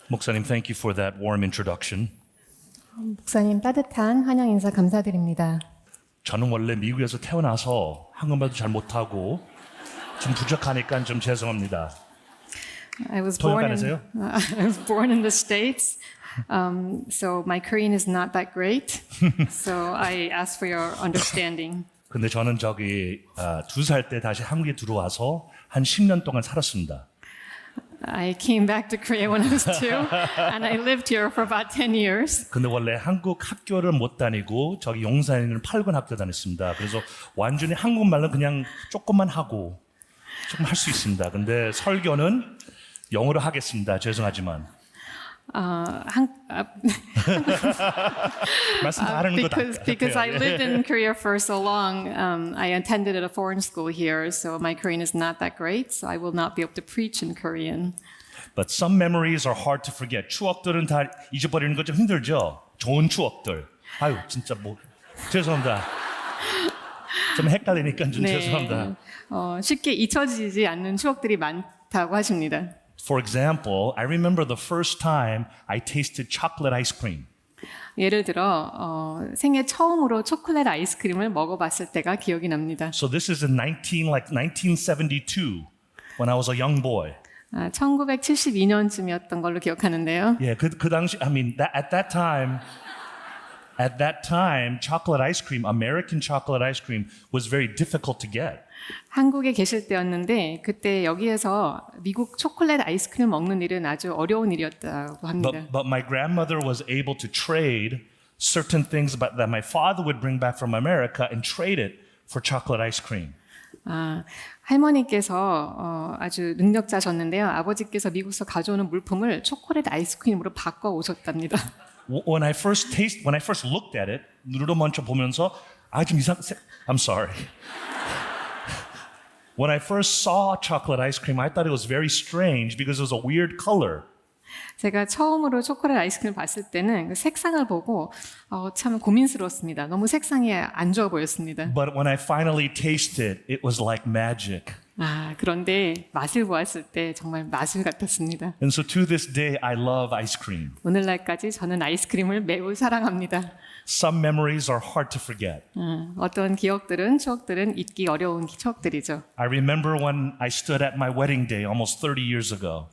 목사님, thank you for that warm introduction. 목사님 따뜻한 환영 인사 감사드립니다. 저는 원래 미국에서 태어나서 한국말도 잘 못하고 좀 부족하니까 좀 죄송합니다. I was born 통역가세요? I was born in the States, so my Korean is not that great. So I ask for your understanding. 근데 저는 저기 2살 때 다시 한국에 들어와서 한 10년 동안 살았습니다. I came back to Korea when I was 2, and I lived here for about 10 years. 근데 원래 한국 학교를 못 다니고 저기 용산에 있는 8군 학교 다녔습니다. 그래서 완전히 한국말로 그냥 조금만 하고 조금 할 수 있습니다. 근데 설교는 영어로 하겠습니다. 죄송하지만. 말씀 다 하는 거다. Because I lived in Korea for so long, I attended at a foreign school here, so my Korean is not that great, so I will not be able to preach in Korean. But some memories are hard to forget. 추억들은 다 잊어버리는 거 좀 힘들죠? 좋은 추억들. 아유, 진짜 뭐 죄송합니다. 좀 헷갈리니까 좀 죄송합니다. 쉽게 잊혀지지 않는 추억들이 많다고 하십니다. For example, I remember the first time I tasted chocolate ice cream. 예를 들어 생애 처음으로 초콜릿 아이스크림을 먹어봤을 때가 기억이 납니다. So this is in 1972 when I was a young boy. 1972년쯤이었던 걸로 기억하는데요. Yeah, 그 당시 I mean at that time chocolate ice cream, American chocolate ice cream was very difficult to get. 한국에 계실 때였는데 그때 여기에서 미국 초콜릿 아이스크림 먹는 일은 아주 어려운 일이었다고 합니다. But my grandmother was able to trade certain things that my father would bring back from America and trade it for chocolate ice cream. 할머니께서 아주 능력자셨는데요. 아버지께서 미국에서 가져오는 물품을 초콜릿 아이스크림으로 바꿔 오셨답니다. When I first looked at it, 눈으로 먼저 보면서 좀 I'm sorry. When I first saw chocolate ice cream, I thought it was very strange because it was a weird color. 제가 처음으로 초콜릿 아이스크림을 봤을 때는 그 색상을 보고 참 고민스러웠습니다. 너무 색상이 안 좋아 보였습니다. But when I finally tasted, it was like magic. 그런데 맛을 보았을 때 정말 마술 같았습니다. And so to this day, I love ice cream. 오늘날까지 저는 아이스크림을 매우 사랑합니다. Some memories are hard to forget. 어떤 추억들은 잊기 어려운 추억들이죠. I remember when I stood at my wedding day almost 30 years ago.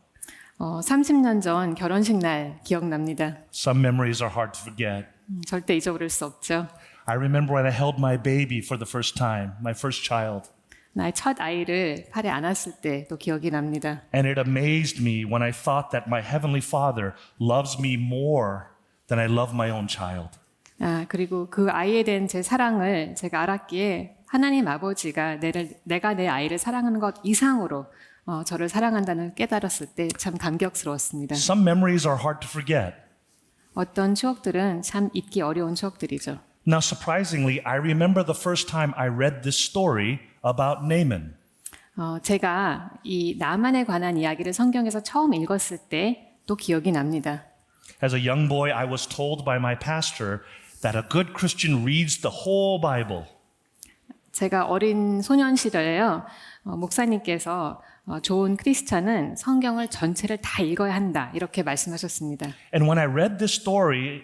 30년 전 결혼식 날 기억납니다. Some memories are hard to forget. 절대 잊어버릴 수 없죠. I remember when I held my baby for the first time, my first child. 나의 첫 아이를 팔에 안았을 때도 기억이 납니다. And it amazed me when I thought that my heavenly Father loves me more than I love my own child. 그리고 그 아이에 대한 제 사랑을 제가 알았기에 하나님 아버지가 내가 내 아이를 사랑하는 것 이상으로 저를 사랑한다는 깨달았을 때 참 감격스러웠습니다. Some memories are hard to forget. 어떤 추억들은 참 잊기 어려운 추억들이죠. Now, surprisingly, I remember the first time I read this story about Naaman. 제가 이 나만에 관한 이야기를 성경에서 처음 읽었을 때 또 기억이 납니다. As a young boy, I was told by my pastor that a good Christian reads the whole Bible. 제가 어린 소년 시절에요. 목사님께서 좋은 크리스찬은 성경을 전체를 다 읽어야 한다 이렇게 말씀하셨습니다. And when I read this story,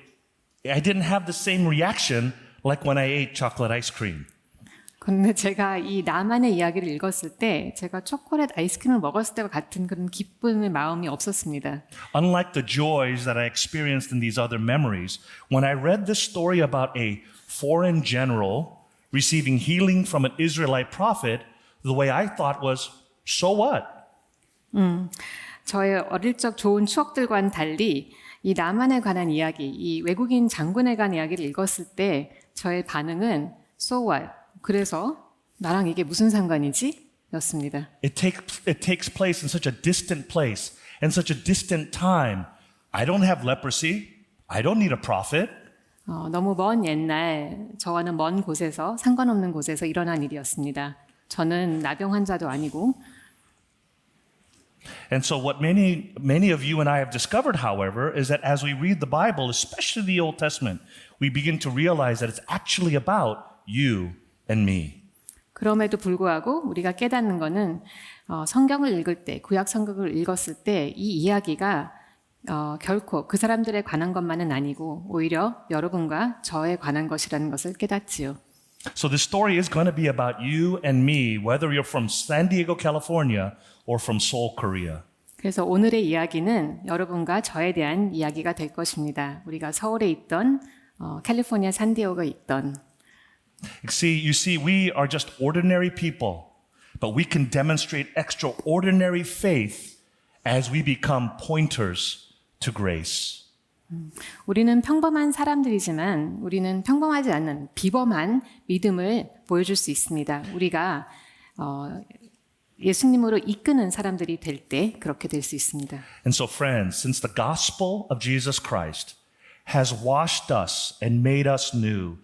I didn't have the same reaction like when I ate chocolate ice cream. 그런데 제가 이 나만의 이야기를 읽었을 때 제가 초콜릿 아이스크림을 먹었을 때와 같은 그런 기쁨의 마음이 없었습니다. Unlike the joys that I experienced in these other memories, when I read this story about a foreign general receiving healing from an Israelite prophet, the way I thought was, so what? 저의 어릴 적 좋은 추억들과는 달리 이 나만에 관한 이야기, 이 외국인 장군에 관한 이야기를 읽었을 때 저의 반응은 so what? 그래서 나랑 이게 무슨 상관이지? 였습니다. It takes place in such a distant place and such a distant time. I don't have leprosy. I don't need a prophet. 너무 먼 옛날 저와는 먼 곳에서 상관없는 곳에서 일어난 일이었습니다. 저는 나병 환자도 아니고. And so what many of you and I have discovered, however, is that as we read the Bible, especially the Old Testament, we begin to realize that it's actually about you and me. 그럼에도 불구하고 우리가 깨닫는 것은 성경을 읽을 때, 구약 성경을 읽었을 때 이 이야기가 결코 그 사람들에 관한 것만은 아니고 오히려 여러분과 저에 관한 것이라는 것을 깨닫지요. So this story is going to be about you and me, whether you're from San Diego, California, or from Seoul, Korea. 그래서 오늘의 이야기는 여러분과 저에 대한 이야기가 될 것입니다. 우리가 서울에 있던 캘리포니아 산디에고에 있던 You see, we are just ordinary people, but we can demonstrate extraordinary faith as we become pointers to grace. 우리는 평범한 사람들이지만 우리는 평범하지 않은 비범한 믿음을 보여줄 수 있습니다. 우리가 예수님으로 이끄는 사람들이 될 때 그렇게 될 수 있습니다. And so, friends, since the gospel of Jesus Christ has washed us and made us new,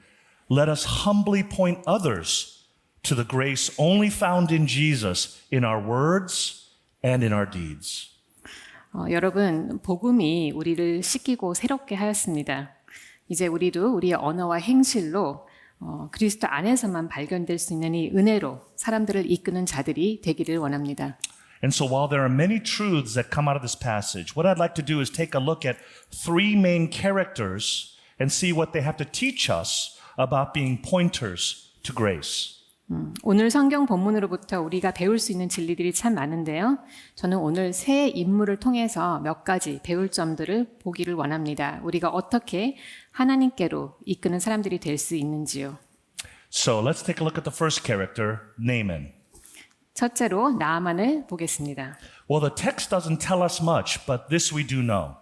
let us humbly point others to the grace only found in Jesus in our words and in our deeds. 여러분, 복음이 우리를 씻기고 새롭게 하였습니다. 이제 우리도 우리의 언어와 행실로 그리스도 안에서만 발견될 수 있는 이 은혜로 사람들을 이끄는 자들이 되기를 원합니다. And so while there are many truths that come out of this passage, what I'd like to do is take a look at three main characters and see what they have to teach us about being pointers to grace. 오늘 성경 본문으로부터 우리가 배울 수 있는 진리들이 참 많은데요. 저는 오늘 세 인물을 통해서 몇 가지 배울 점들을 보기를 원합니다. 우리가 어떻게 하나님께로 이끄는 사람들이 될 수 있는지요. So let's take a look at the first character, Naaman. 첫째로 나아만을 보겠습니다. Well, the text doesn't tell us much, but this we do know.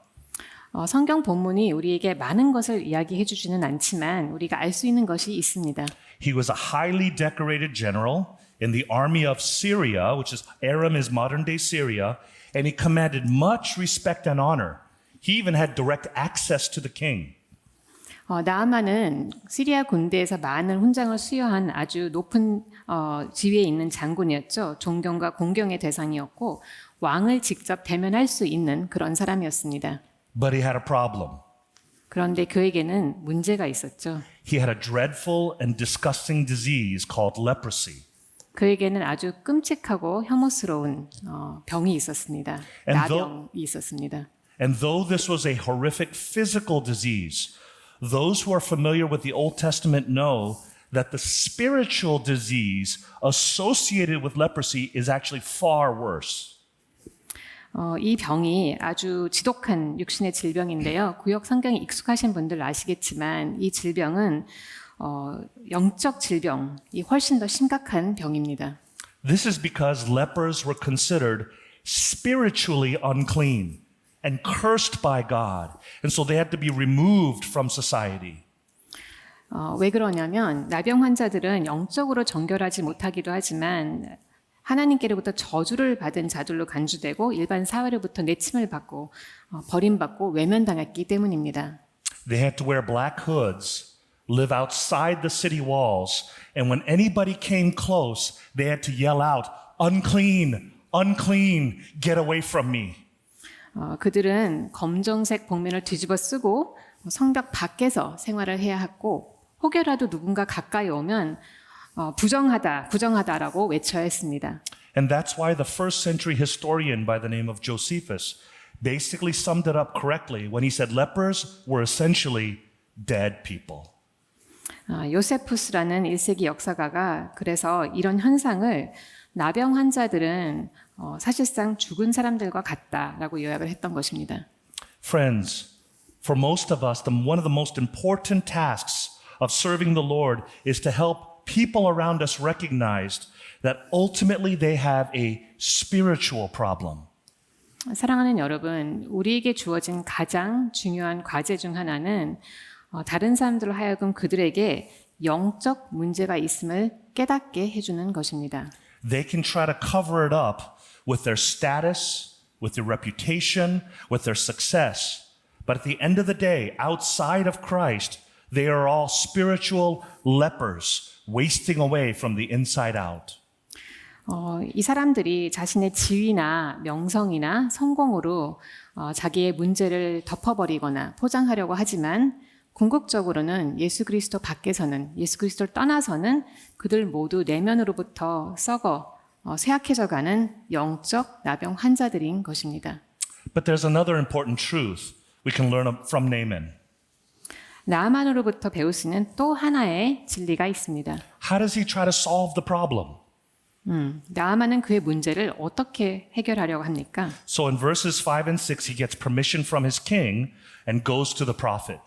성경 본문이 우리에게 많은 것을 이야기해 주지는 않지만 우리가 알 수 있는 것이 있습니다. He was a highly decorated general in the army of Syria, which is Aram is modern day Syria, and he commanded much respect and honor. He even had direct access to the king. 나아만은 시리아 군대에서 많은 훈장을 수여한 아주 높은 지위에 있는 장군이었죠. 존경과 공경의 대상이었고 왕을 직접 대면할 수 있는 그런 사람이었습니다. But he had a problem. 그런데 그에게는 문제가 있었죠. He had a dreadful and disgusting disease called leprosy. 그에게는 아주 끔찍하고 혐오스러운 병이 있었습니다. 나병이 있었습니다. And though this was a horrific physical disease, those who are familiar with the Old Testament know that the spiritual disease associated with leprosy is actually far worse. 이 병이 아주 지독한 육신의 질병인데요. 구약 성경에 익숙하신 분들 아시겠지만 이 질병은 영적 질병이 훨씬 더 심각한 병입니다. This is because lepers were considered spiritually unclean and cursed by God, and so they had to be removed from society. 왜 그러냐면 나병 환자들은 영적으로 정결하지 못하기도 하지만 하나님께로부터 저주를 받은 자들로 간주되고 일반 사회로부터 내침을 받고 버림받고 외면당했기 때문입니다. They had to wear black hoods, live outside the city walls, and when anybody came close, they had to yell out, "Unclean, unclean, get away from me." 그들은 검정색 복면을 뒤집어 쓰고 성벽 밖에서 생활을 해야 했고 혹여라도 누군가 가까이 오면 부정하다라고 외쳐야 했습니다. And that's why the first century historian by the name of Josephus basically summed it up correctly when he said lepers were essentially dead people. 요세푸스라는 1세기 역사가가 그래서 이런 현상을 나병 환자들은 사실상 죽은 사람들과 같다라고 요약을 했던 것입니다. Friends, for most of us, one of the most important tasks of serving the Lord is to help people around us recognize that ultimately they have a spiritual problem. 사랑하는 여러분, 우리에게 주어진 가장 중요한 과제 중 하나는 다른 사람들로 하여금 그들에게 영적 문제가 있음을 깨닫게 해주는 것입니다. They can try to cover it up with their status, with their reputation, with their success. But at the end of the day, outside of Christ, they are all spiritual lepers, wasting away from the inside out. 이 사람들이 자신의 지위나 명성이나 성공으로 자기의 문제를 덮어버리거나 포장하려고 하지만 궁극적으로는 예수 그리스도 밖에서는 예수 그리스도를 떠나서는 그들 모두 내면으로부터 썩어 쇠약해져 가는 영적 나병 환자들인 것입니다. But there's another important truth we can learn from Naaman. 나아만으로부터 배울 수 있는 또 하나의 진리가 있습니다. How does he try to solve the problem? 나아만은 그의 문제를 어떻게 해결하려고 합니까? So in verses 5 and 6, he gets permission from his king and goes to the prophet.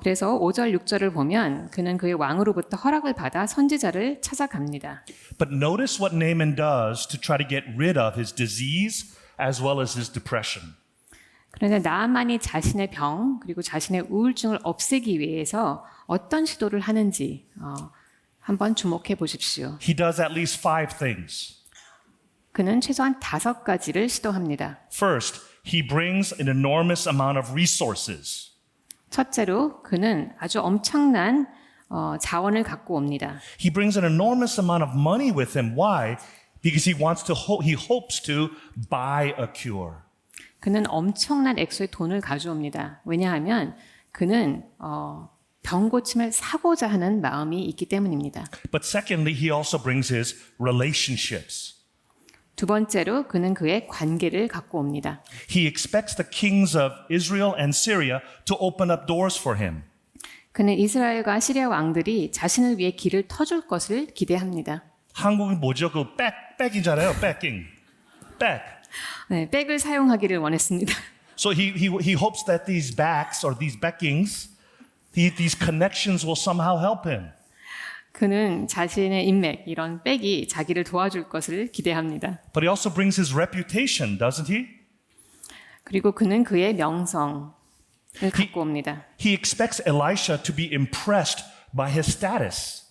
그래서 5절, 6절을 보면 그는 그의 왕으로부터 허락을 받아 선지자를 찾아갑니다. But notice what Naaman does to try to get rid of his disease as well as his depression. 그런데 나아만이 자신의 병 그리고 자신의 우울증을 없애기 위해서 어떤 시도를 하는지 한번 주목해 보십시오. He does at least 5 things. 그는 최소한 5가지를 시도합니다. First, he brings an enormous amount of resources. 첫째로 그는 아주 엄청난 자원을 갖고 옵니다. He brings an enormous amount of money with him. Why? Because he hopes to buy a cure. 그는 엄청난 액수의 돈을 가져옵니다. 왜냐하면 그는 병 고침을 사고자 하는 마음이 있기 때문입니다. But secondly, he also brings his relationships. 두 번째로 그는 그의 관계를 갖고 옵니다. He expects the kings of Israel and Syria to open up doors for him. 그는 이스라엘과 시리아 왕들이 자신을 위해 길을 터줄 것을 기대합니다. 한국은 뭐죠? 그 백이잖아요. 백킹. 백. 네, 백을 사용하기를 원했습니다. So he hopes that these backs or these backings, these connections will somehow help him. 그는 자신의 인맥, 이런 백이 자기를 도와줄 것을 기대합니다. But he also brings his reputation, doesn't he? 그리고 그는 그의 명성을 갖고 옵니다. He expects Elisha to be impressed by his status.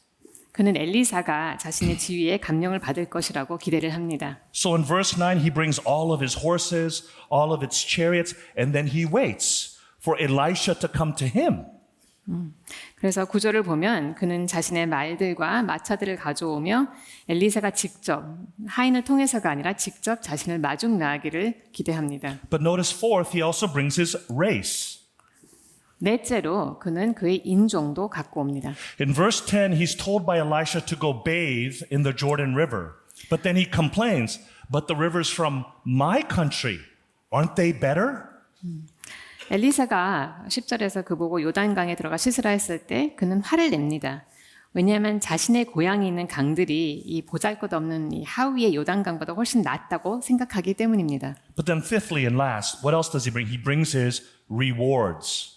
그는 엘리사가 자신의 지위에 감명을 받을 것이라고 기대를 합니다. So in verse 9, he brings all of his horses, all of its chariots, and then he waits for Elisha to come to him. 그래서 구절을 보면 그는 자신의 말들과 마차들을 가져오며 엘리사가 직접 하인을 통해서가 아니라 직접 자신을 마중 나가기를 기대합니다. But notice fourth, he also brings his race. 넷째로 그는 그의 인종도 갖고 옵니다. In verse 10, he's told by Elisha to go bathe in the Jordan River. But then he complains, but the rivers from my country, aren't they better? 엘리사가 10절에서 그보고 요단강에 들어가 씻으라 했을 때 그는 화를 냅니다. 왜냐하면 자신의 고향이 있는 강들이 이 보잘것없는 이 하위의 요단강보다 훨씬 낫다고 생각하기 때문입니다. But then fifthly and last, what else does he bring? He brings his rewards.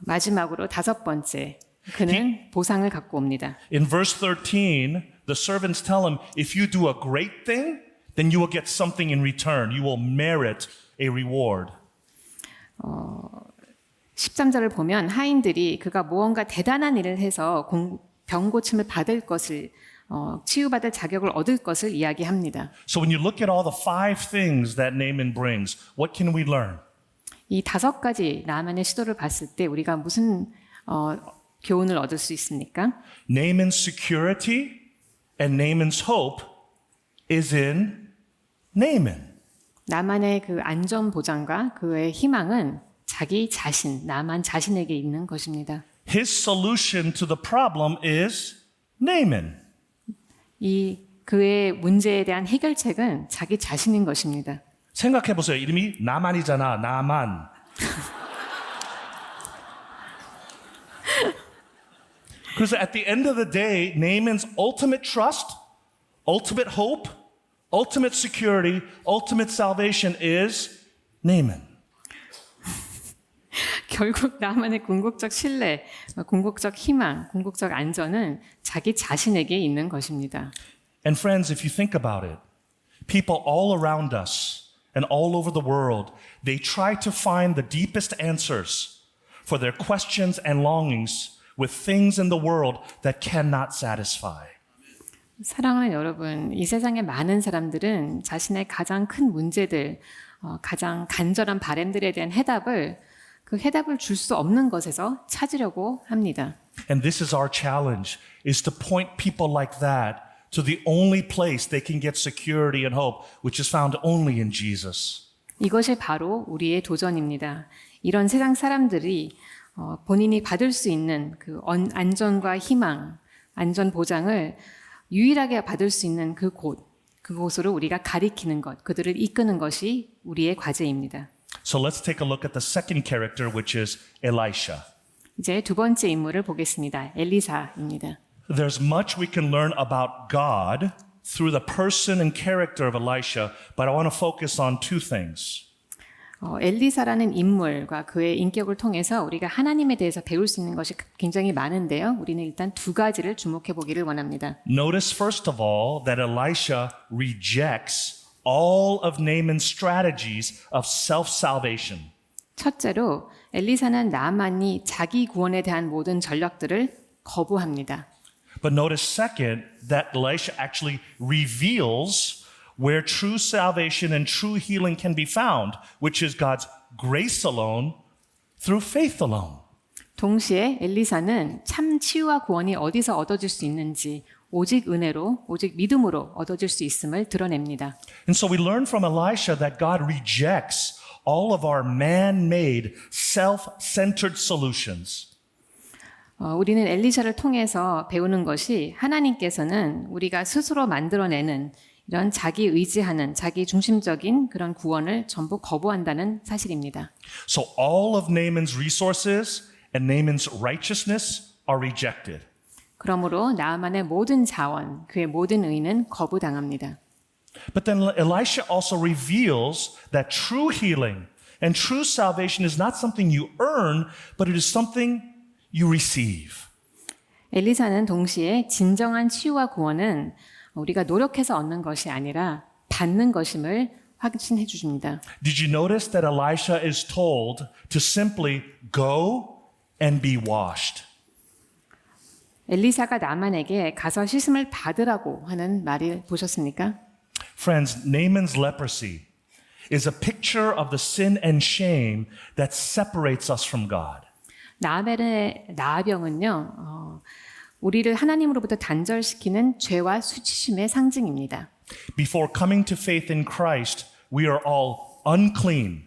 마지막으로 5번째, 그는 보상을 갖고 옵니다. In verse 13, the servants tell him, if you do a great thing, then you will get something in return. You will merit a reward. 13절을 보면 하인들이 그가 무언가 대단한 일을 해서 병 고침을 받을 것을 치유받을 자격을 얻을 것을 이야기합니다. So when you look at all the 5 things that Naaman brings, what can we learn? 이 5가지 나만의 시도를 봤을 때 우리가 무슨 교훈을 얻을 수 있습니까? Naaman's security and Naaman's hope is in Naaman. 나만의 그 안전 보장과 그의 희망은 자기 자신, 나만 자신에게 있는 것입니다. His solution to the problem is Naaman. 이 그의 문제에 대한 해결책은 자기 자신인 것입니다. 생각해 보세요. 이름이 나만이잖아. 나만. 그래서 at the end of the day, Naaman's ultimate trust, ultimate hope, ultimate security, ultimate salvation is Naaman. 결국 나만의 궁극적 신뢰, 궁극적 희망, 궁극적 안전은 자기 자신에게 있는 것입니다. And friends, if you think about it, people all around us and all over the world, they try to find the deepest answers for their questions and longings with things in the world that cannot satisfy. 사랑하는 여러분, 이 세상의 많은 사람들은 자신의 가장 큰 문제들, 가장 간절한 바람들에 대한 그 해답을 줄 수 없는 것에서 찾으려고 합니다. And this is our challenge, is to point people like that to the only place they can get security and hope, which is found only in Jesus. 이것이 바로 우리의 도전입니다. 이런 세상 사람들이 본인이 받을 수 있는 그 안전과 희망, 안전 보장을 유일하게 받을 수 있는 그 곳, 그곳으로 우리가 가리키는 것, 그들을 이끄는 것이 우리의 과제입니다. So let's take a look at the second character, which is Elisha. 이제 두 번째 인물을 보겠습니다. 엘리사입니다. There's much we can learn about God through the person and character of Elisha, but I want to focus on two things. 엘리사라는 인물과 그의 인격을 통해서 우리가 하나님에 대해서 배울 수 있는 것이 굉장히 많은데요. 우리는 일단 두 가지를 주목해 보기를 원합니다. Notice first of all that Elisha rejects all of Naaman's strategies of self-salvation. 첫째로 엘리사는 나만이 자기 구원에 대한 모든 전략들을 거부합니다. But notice second that Elisha actually reveals where true salvation and true healing can be found, which is God's grace alone through faith alone. 동시에 엘리사는 참 치유와 구원이 어디서 얻어질 수 있는지 오직 은혜로, 오직 믿음으로 얻어질 수 있음을 드러냅니다. And so we learn from Elisha that God rejects all of our man-made, self-centered solutions. 우리는 엘리사를 통해서 배우는 것이 하나님께서는 우리가 스스로 만들어내는 이런 자기 의지하는 자기 중심적인 그런 구원을 전부 거부한다는 사실입니다. So all of Naaman's resources and Naaman's righteousness are rejected. 그러므로 나아만의 모든 자원, 그의 모든 의는 거부당합니다. But then Elisha also reveals that true healing and true salvation is not something you earn, but it is something you receive. 엘리사는 동시에 진정한 치유와 구원은 우리가 노력해서 얻는 것이 아니라 받는 것임을 확신해 주십니다. Did you notice that Elisha is told to simply go and be washed? 엘리사가 나만에게 가서 씻음을 받으라고 하는 말을 보셨습니까? Friends, Naaman's leprosy is a picture of the sin and shame that separates us from God. 나아벨의 나아병은요, 우리를 하나님으로부터 단절시키는 죄와 수치심의 상징입니다. Before coming to faith in Christ, we are all unclean,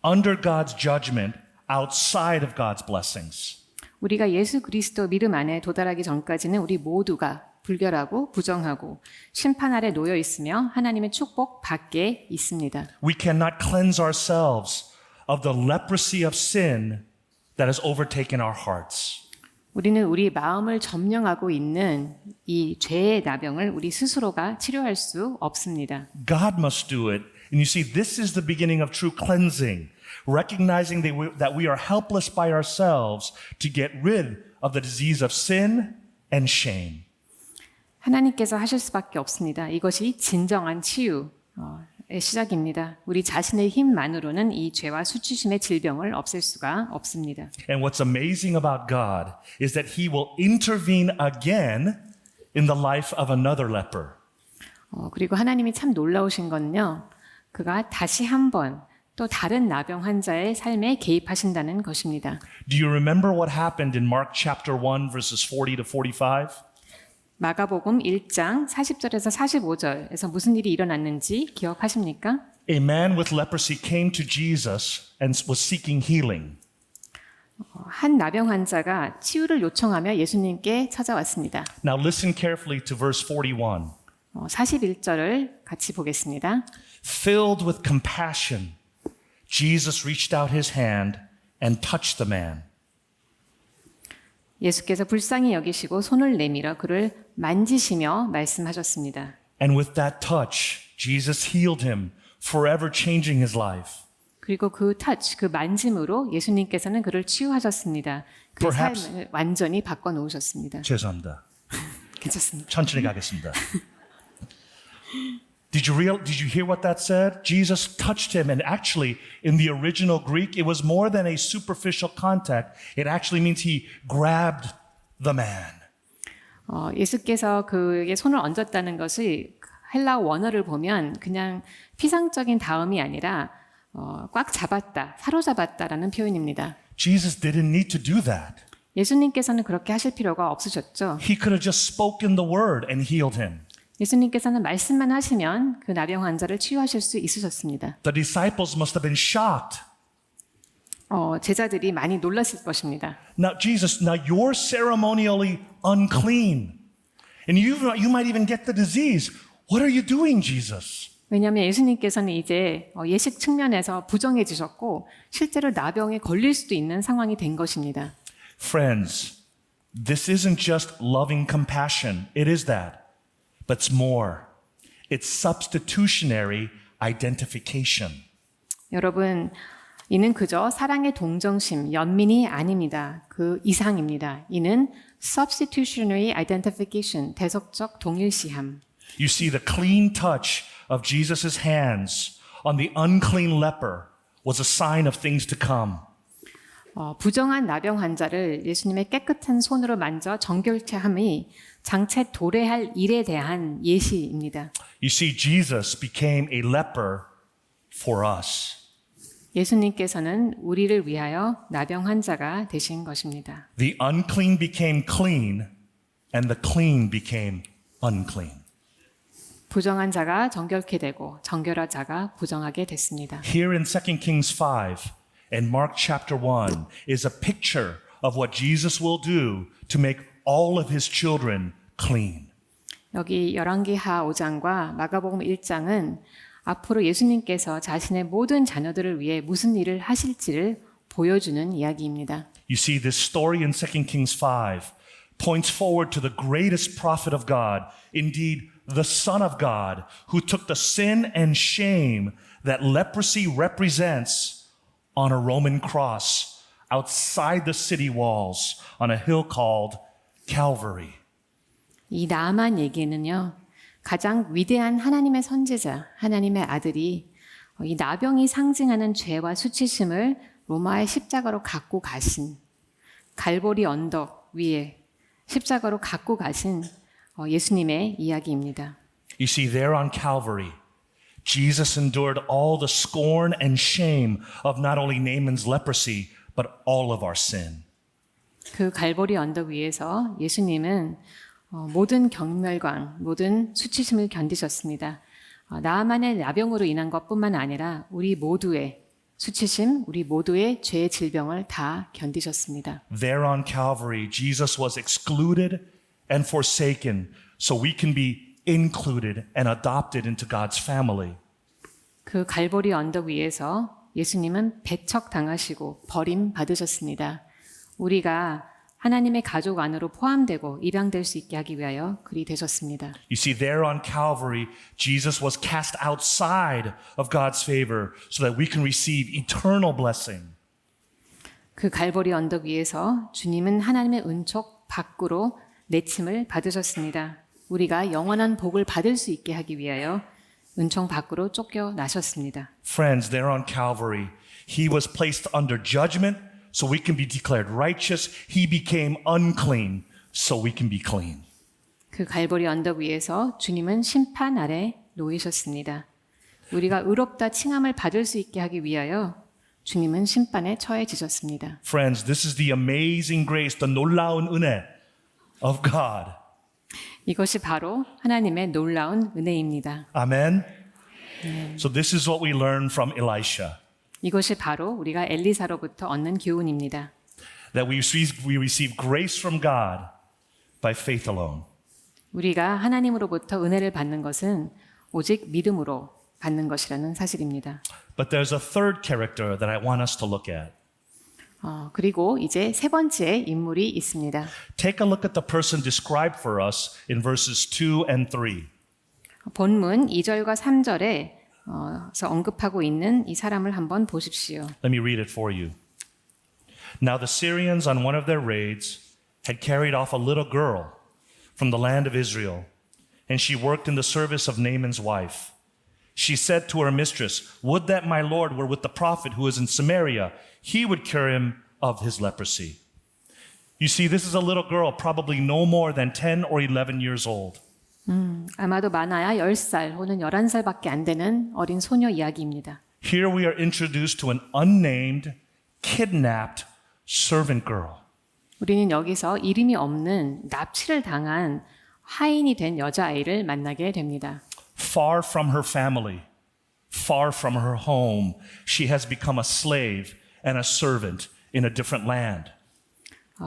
under God's judgment, outside of God's blessings. 우리가 예수 그리스도 믿음 안에 도달하기 전까지는 우리 모두가 불결하고 부정하고 심판 아래 놓여 있으며 하나님의 축복 밖에 있습니다. We cannot cleanse ourselves of the leprosy of sin that has overtaken our hearts. 우리는 우리 마음을 점령하고 있는 이 죄의 나병을 우리 스스로가 치료할 수 없습니다. God must do it. And you see, this is the beginning of true cleansing, recognizing that we are helpless by ourselves to get rid of the disease of sin and shame. 하나님께서 하실 수밖에 없습니다. 이것이 진정한 치유의 시작입니다. 우리 자신의 힘만으로는 이 죄와 수치심의 질병을 없앨 수가 없습니다. And what's amazing about God is that He will intervene again in the life of another leper. 그리고 하나님이 참 놀라우신 건요. 그가 다시 한번 또 다른 나병 환자의 삶에 개입하신다는 것입니다. Do you remember what happened in Mark chapter 1 verses 40 to 45? 마가복음 1장 40절에서 45절에서 무슨 일이 일어났는지 기억하십니까? A man with leprosy came to Jesus and was seeking healing. 한 나병 환자가 치유를 요청하며 예수님께 찾아왔습니다. Now listen carefully to verse 41. 41절을 같이 보겠습니다. Filled with compassion, Jesus reached out his hand and touched the man. 예수께서 불쌍히 여기시고 손을 내밀어 그를 만지시며 말씀하셨습니다. And with that touch, Jesus healed him, forever changing his life. 그리고 그 터치, 그 만짐으로 예수님께서는 그를 치유하셨습니다. 그 Perhaps- 삶을 완전히 바꿔놓으셨습니다. 죄송합니다. 괜찮습니다. 천천히 가겠습니다. Did you hear what that said? Jesus touched him, and actually, in the original Greek, it was more than a superficial contact. It actually means he grabbed the man. 예수께서 그의 손을 얹었다는 것이 헬라 원어를 보면 그냥 피상적인 다음이 아니라 꽉 잡았다, 사로잡았다라는 표현입니다. Jesus didn't need to do that. 예수님께서는 그렇게 하실 필요가 없으셨죠. He could have just spoken the word and healed him. 예수님께서는 말씀만 하시면 그 나병 환자를 치유하실 수 있으셨습니다. The disciples must have been shocked. 제자들이 많이 놀랐을 것입니다. Now, Jesus, now you're ceremonially unclean. And you might even get the disease. What are you doing, Jesus? 왜냐하면 예수님께서는 이제 예식 측면에서 부정해지셨고 실제로 나병에 걸릴 수도 있는 상황이 된 것입니다. Friends, this isn't just loving compassion. It is that. But it's more. It's substitutionary identification. 여러분, 이는 그저 사랑의 동정심, 연민이 아닙니다. 그 이상입니다. 이는 substitutionary identification, 대속적 동일시함. You see, the clean touch of Jesus' hands on the unclean leper was a sign of things to come. 부정한 나병 환자를 예수님의 깨끗한 손으로 만져 정결케 함이 장차 도래할 일에 대한 예시입니다. You see, Jesus became a leper for us. 예수님께서는 우리를 위하여 나병 환자가 되신 것입니다. The unclean became clean, and the clean became unclean. 부정한 자가 정결케 되고 정결한 자가 부정하게 됐습니다. Here in 2 Kings 5 and Mark chapter 1 is a picture of what Jesus will do to make all of his children clean. 여기 열왕기하 5장과 마가복음 1장은 앞으로 예수님께서 자신의 모든 자녀들을 위해 무슨 일을 하실지를 보여주는 이야기입니다. You see, this story in 2 Kings 5 points forward to the greatest prophet of God, indeed the Son of God, who took the sin and shame that leprosy represents on a Roman cross outside the city walls on a hill called Calvary. 이 나만 얘기는요. 가장 위대한 하나님의 선지자, 하나님의 아들이 이 나병이 상징하는 죄와 수치심을 로마의 십자가로 갖고 가신 갈보리 언덕 위에 십자가로 갖고 가신 예수님의 이야기입니다. You see, there on Calvary, Jesus endured all the scorn and shame of not only Naaman's leprosy, but all of our sin. 그 갈보리 언덕 위에서 예수님은 모든 경멸광, 모든 수치심을 견디셨습니다. 나만의 나병으로 인한 것뿐만 아니라 우리 모두의 수치심, 우리 모두의 죄의 질병을 다 견디셨습니다. There on Calvary, Jesus was excluded and forsaken so we can be included and adopted into God's family. 그 갈보리 언덕 위에서 예수님은 배척당하시고 버림받으셨습니다. 우리가 하나님의 가족 안으로 포함되고 입양될 수 있게 하기 위하여 그리 되셨습니다. You see, there on Calvary, Jesus was cast outside of God's favor so that we can receive eternal blessing. 그 갈보리 언덕 위에서 주님은 하나님의 은촉 밖으로 내침을 받으셨습니다. 우리가 영원한 복을 받을 수 있게 하기 위하여 은총 밖으로 쫓겨나셨습니다. Friends, there on Calvary, he was placed under judgment so we can be declared righteous. He became unclean so we can be clean. 그 갈보리 언덕 위에서 주님은 심판 아래 놓이셨습니다. 우리가 의롭다 칭함을 받을 수 있게 하기 위하여 주님은 심판에 처해지셨습니다. Friends, this is the amazing grace, the 놀라운 은혜 of God. 이것이 바로 하나님의 놀라운 은혜입니다. Amen. So this is what we learn from Elisha, 이것이 바로 우리가 엘리사로부터 얻는 교훈입니다. that we receive grace from God by faith alone. 우리가 하나님으로부터 은혜를 받는 것은 오직 믿음으로 받는 것이라는 사실입니다. But there's a third character that I want us to look at. 그리고 이제 세 번째 인물이 있습니다. Take a look at the person described for us in verses 2 and 3. 본문 2절과 3절에 언급하고 있는 이 사람을 한번 보십시오. Let me read it for you. Now the Syrians on one of their raids had carried off a little girl from the land of Israel, and she worked in the service of Naaman's wife. She said to her mistress, "Would that my Lord were with the prophet who is in Samaria. He would cure him of his leprosy." You see, this is a little girl, probably no more than 10 or 11 years old. 아마도 많아야 10살 혹은 11살밖에 안 되는 어린 소녀 이야기입니다. Here we are introduced to an unnamed, kidnapped servant girl. 우리는 여기서 이름이 없는 납치를 당한 하인이 된 여자아이를 만나게 됩니다. Far from her family, far from her home, she has become a slave and a servant in a different land.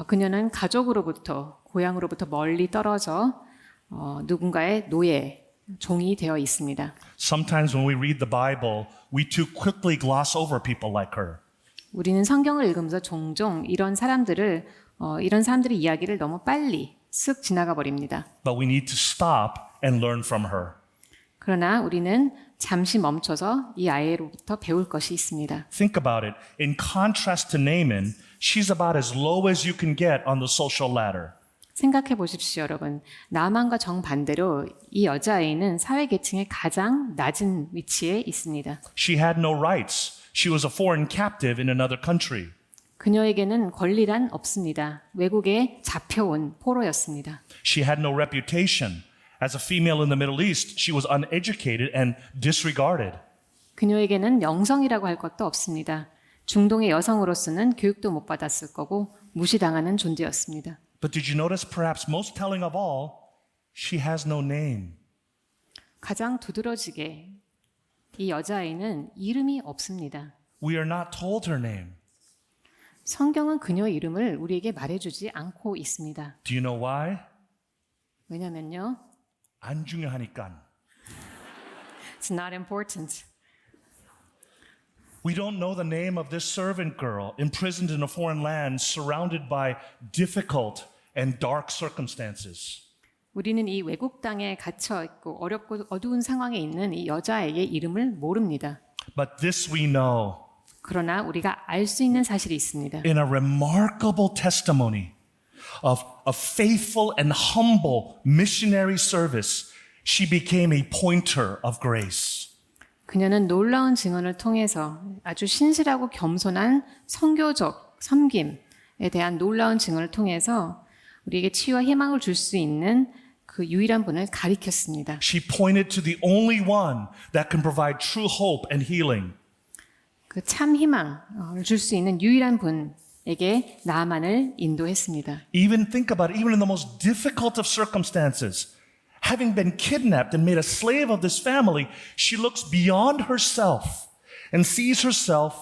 그녀는 가족으로부터 고향으로부터 멀리 떨어져 누군가의 노예 종이 되어 있습니다. Sometimes when we read the Bible, we too quickly gloss over people like her. 우리는 성경을 읽으면서 종종 이런 사람들의 이야기를 너무 빨리 쓱 지나가 버립니다. But we need to stop and learn from her. 그러나 우리는 잠시 멈춰서 이 아이로부터 배울 것이 있습니다. Think about it. In contrast to Naaman, she's about as low as you can get on the social ladder. 생각해 보십시오, 여러분. 나만과 정반대로 이 여자아이는 사회 계층의 가장 낮은 위치에 있습니다. She had no rights. She was a foreign captive in another country. 그녀에게는 권리란 없습니다. 외국에 잡혀온 포로였습니다. She had no reputation. As a female in the Middle East, she was uneducated and disregarded. 그녀에게는 명성이라고 할 것도 없습니다. 중동의 여성으로서는 교육도 못 받았을 거고 무시당하는 존재였습니다. But did you notice perhaps most telling of all, she has no name. 가장 두드러지게 이 여자아이는 이름이 없습니다. We are not told her name. 성경은 그녀의 이름을 우리에게 말해주지 않고 있습니다. Do you know why? 왜냐면요. 안 중요하니까. It's not important. We don't know the name of this servant girl imprisoned in a foreign land surrounded by difficult and dark circumstances. 우리는 이 외국 땅에 갇혀 있고 어렵고 어두운 상황에 있는 이 여자에게 이름을 모릅니다. But this we know. 그러나 우리가 알 수 있는 사실이 있습니다. In a remarkable testimony of a faithful and humble missionary service, she became a pointer of grace. 그녀는 놀라운 증언을 통해서 아주 신실하고 겸손한 선교적 섬김에 대한 놀라운 증언을 통해서 우리에게 치유와 희망을 줄 수 있는 그 유일한 분을 가리켰습니다. She pointed to the only one that can provide true hope and healing. 그 참 희망을 줄 수 있는 유일한 분에게 나만을 인도했습니다. Even think about it, even in the most difficult of circumstances, having been kidnapped and made a slave of this family, she looks beyond herself and sees herself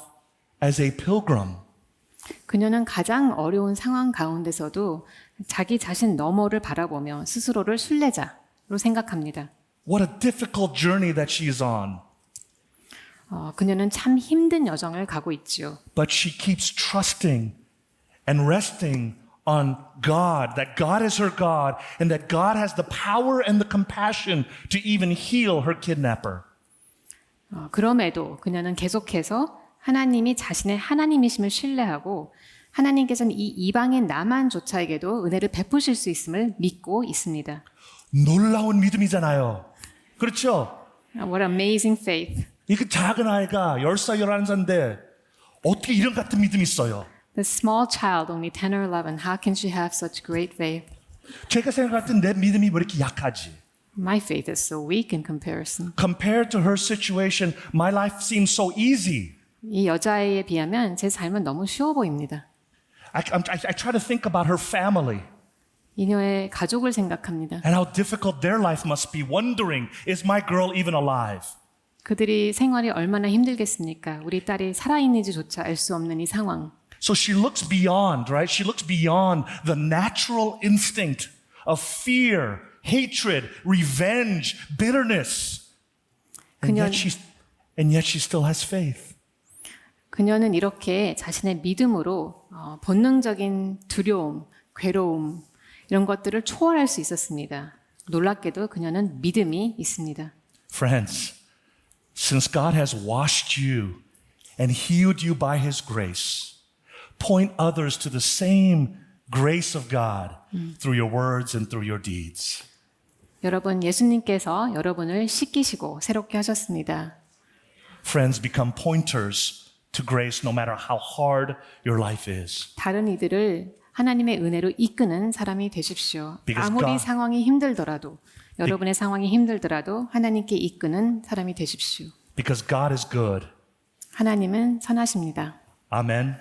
as a pilgrim. 그녀는 가장 어려운 상황 가운데서도 자기 자신 너머를 바라보며 스스로를 순례자로 생각합니다. What a difficult journey that she is on. 그녀는 참 힘든 여정을 가고 있지요. But she keeps trusting and resting on God, that God is her God, and that God has the power and the compassion to even heal her kidnapper. 그럼에도 그녀는 계속해서 하나님이 자신의 하나님이심을 신뢰하고 하나님께서는 이 이방인 나만조차에게도 은혜를 베푸실 수 있음을 믿고 있습니다. 놀라운 믿음이잖아요. 그렇죠? What amazing faith. 이 그 작은 아이가 10살, 11살인데 어떻게 이런 같은 믿음이 있어요? The small child, only 10 or 11, how can she have such great faith? 제가 생각할 때 내 믿음이 왜 이렇게 약하지? My faith is so weak in comparison. Compared to her situation, my life seems so easy. 이 여자아이에 비하면 제 삶은 너무 쉬워 보입니다. I try to think about her family 이녀의 가족을 생각합니다. and how difficult their life must be, wondering, is my girl even alive? 그들이 생활이 얼마나 힘들겠습니까? 우리 딸이 살아있는지조차 알 수 없는 이 상황. So she looks beyond, right? She looks beyond the natural instinct of fear, hatred, revenge, bitterness. And yet she still has faith. 그녀는 이렇게 자신의 믿음으로 본능적인 두려움, 괴로움 이런 것들을 초월할 수 있었습니다. 놀랍게도 그녀는 믿음이 있습니다. Friends, since God has washed you and healed you by his grace, point others to the same grace of God through your words and through your deeds. 여러분, 예수님께서 여러분을 씻기시고 새롭게 하셨습니다. Friends, become pointers to grace no matter how hard your life is. 다른 이들을 하나님의 은혜로 이끄는 사람이 되십시오. Because 아무리 God- 상황이 힘들더라도 여러분의 상황이 힘들더라도 하나님께 이끄는 사람이 되십시오. Because God is good. 하나님은 선하십니다. Amen.